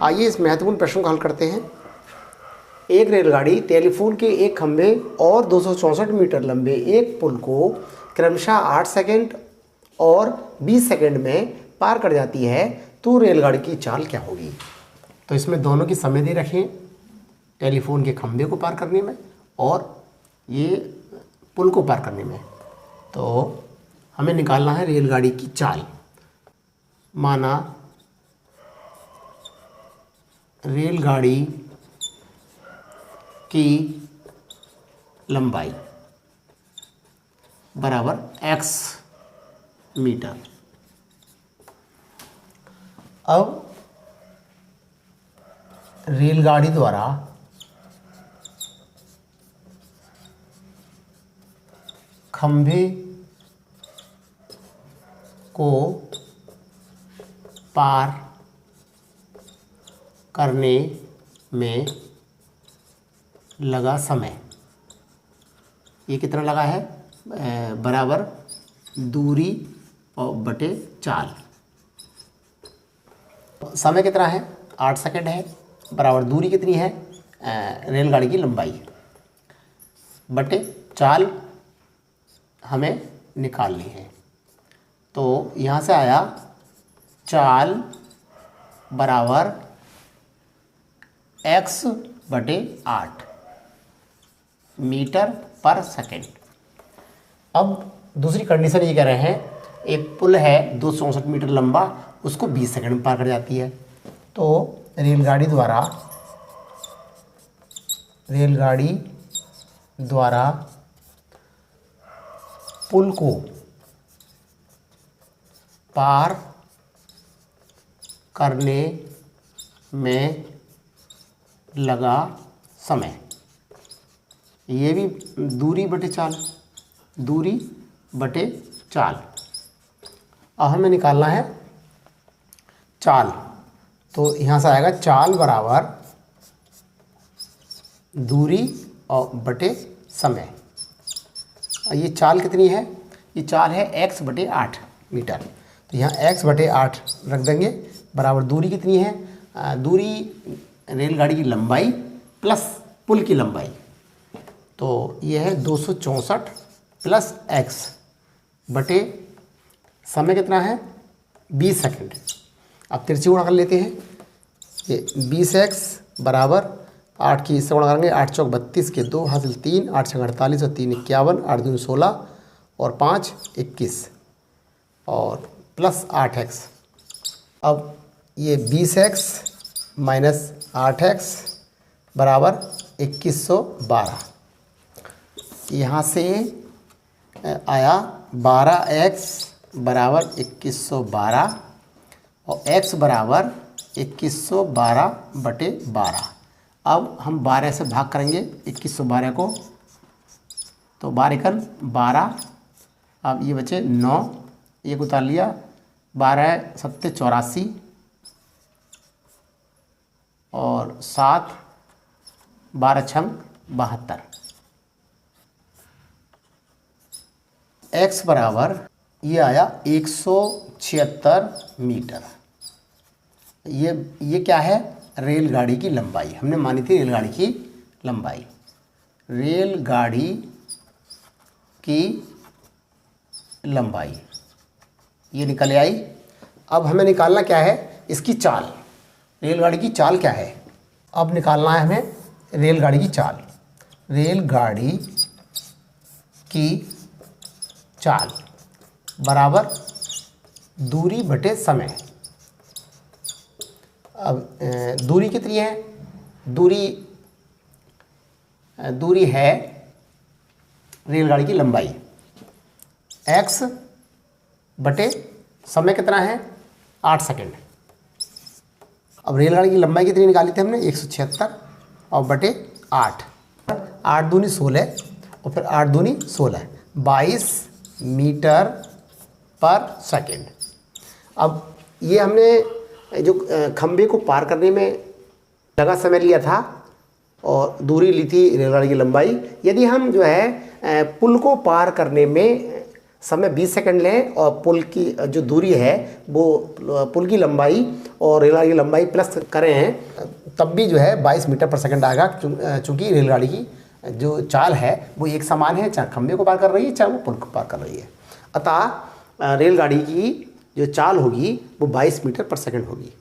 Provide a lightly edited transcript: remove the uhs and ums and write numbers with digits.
आइए इस महत्वपूर्ण प्रश्न को हल करते हैं। एक रेलगाड़ी टेलीफोन के एक खंभे और 264 मीटर लंबे एक पुल को क्रमशः 8 सेकंड और 20 सेकंड में पार कर जाती है, तो रेलगाड़ी की चाल क्या होगी। तो इसमें दोनों की समय दे रखें, टेलीफोन के खंभे को पार करने में और ये पुल को पार करने में। तो हमें निकालना है रेलगाड़ी की चाल। माना रेलगाड़ी की लंबाई बराबर x मीटर। अब रेलगाड़ी द्वारा खंभे को पार करने में लगा समय, ये कितना लगा है, बराबर दूरी और बटे चाल। समय कितना है, 8 सेकंड है, बराबर दूरी कितनी है, रेलगाड़ी की लंबाई बटे चाल हमें निकालनी है। तो यहाँ से आया चाल बराबर x बटे 8 मीटर पर सेकेंड। अब दूसरी कंडीशन ये कह रहे हैं, एक पुल है 264 मीटर लंबा, उसको 20 सेकंड में पार कर जाती है। तो रेलगाड़ी द्वारा पुल को पार करने में लगा समय, ये भी दूरी बटे चाल। अब हमें निकालना है चाल। तो यहाँ से आएगा चाल बराबर दूरी और बटे समय। ये चाल कितनी है, ये चाल है x बटे 8 मीटर। तो यहाँ x बटे 8 रख देंगे, बराबर दूरी कितनी है, दूरी रेलगाड़ी की लंबाई प्लस पुल की लंबाई। तो ये है 264 प्लस x बटे समय कितना है, 20 सेकंड। अब तिरछी गुणा कर लेते हैं। ये 20x बराबर 8 की इससे गुणा करेंगे, 8 चौक 32 के 2 हासिल 3, 8 छः 48 और 3 51, 8 दूनी 16 और 5 21 और प्लस 8x। अब ये 20x माइनस 8x बराबर 2112। यहाँ से आया 12x बराबर 2112 और x बराबर 2112 बटे 12। अब हम 12 से भाग करेंगे 2112 को, तो 12 अब ये बचे 9, एक उतार लिया, 12 7 84 और 7 12 6 72। x बराबर ये आया 176 मीटर। ये क्या है, रेलगाड़ी की लंबाई हमने मानी थी, रेलगाड़ी की लंबाई, रेलगाड़ी की लंबाई ये निकल आई। अब हमें निकालना क्या है, इसकी चाल, रेलगाड़ी की चाल क्या है। अब निकालना है हमें रेलगाड़ी की चाल। रेलगाड़ी की चाल बराबर दूरी बटे समय। अब दूरी कितनी है, दूरी है रेलगाड़ी की लंबाई, x बटे समय कितना है, 8 सेकंड। अब रेलगाड़ी की लंबाई कितनी निकाली थी हमने, 176 और बटे 8, 8 दूनी 16 और फिर 8 दूनी 16, 22 मीटर पर सेकंड। अब ये हमने जो खंभे को पार करने में लगा समय लिया था और दूरी ली थी रेलगाड़ी की लंबाई। यदि हम जो है पुल को पार करने में समय 20 सेकंड लें और पुल की जो दूरी है वो पुल की लंबाई और रेलगाड़ी की लंबाई प्लस करें हैं, तब भी जो है 22 मीटर पर सेकंड आएगा, चूँकि रेलगाड़ी की जो चाल है वो एक समान है, चाहे खंभे को पार कर रही है चाहे वो पुल को पार कर रही है। अतः रेलगाड़ी की जो चाल होगी वो 22 मीटर पर सेकंड होगी।